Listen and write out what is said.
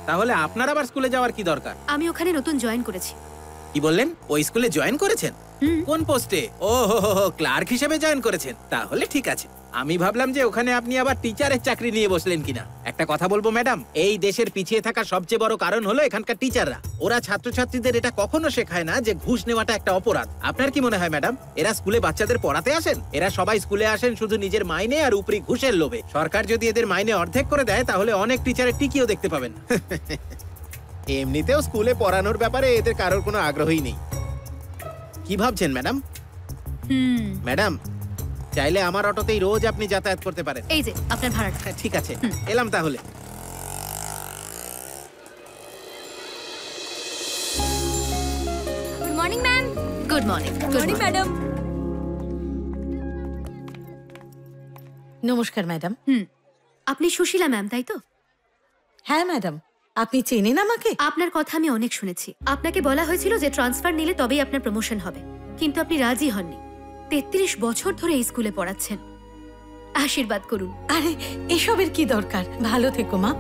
তাহলে আপনার আবার স্কুলে যাওয়ার কি দরকার? আমি ওখানে নতুন জয়েন করেছি। কি বললেন? ওই স্কুলে জয়েন করেছেন? কোন পোস্টে? ও হো, ক্লার্ক হিসেবে জয়েন করেছেন। তাহলে ঠিক আছে। আমি ভাবলাম যে ওখানে আপনি আবার টিচারের চাকরি নিয়ে বসলেন কিনা। একটা কথা বলবো ম্যাডাম, এই দেশের পিছিয়ে থাকার সবচেয়ে বড় কারণ হলো এখানকার টিচাররা। ওরা ছাত্রছাত্রীদের এটা কখনো শেখায় না যে ঘুষ নেওয়াটা একটা অপরাধ। আপনার কি মনে হয় ম্যাডাম, এরা স্কুলে বাচ্চাদের পড়াতে আসেন? এরা সবাই স্কুলে আসেন শুধু নিজের মাইনে আর উপরি ঘুষের লোভে। সরকার যদি এদের মাইনে অর্ধেক করে দেয় তাহলে অনেক টিচারের টিকিও দেখতে পাবেন। এমনিতেও স্কুলে পড়ানোর ব্যাপারে এদের কারোর কোনো আগ্রহই নেই। কি ভাবছেন ম্যাডাম? ম্যাডাম, চাইলে আমার অটোতেই রোজ আপনি যাতায়াত করতে পারেন। এই যে আপনার ভাড়াটা। ঠিক আছে, এলাম তাহলে। Good morning ma'am. Good morning. Good morning madam. নমস্কার ম্যাডাম। আপনি সুশীলা ম্যাম, তাই তো? হ্যাঁ ম্যাডাম, আপনি চেনেন আমাকে? আপনার কথা আমি অনেক শুনেছি। আপনাকে বলা হয়েছিল যে ট্রান্সফার নিলে তবেই আপনার প্রমোশন হবে, কিন্তু আপনি রাজি হননি। 33 বছর ধরে এই স্কুলে পড়াচ্ছেন। আশীর্বাদ করুন। আরে এসবের কি দরকার, ভালো থেকো মা।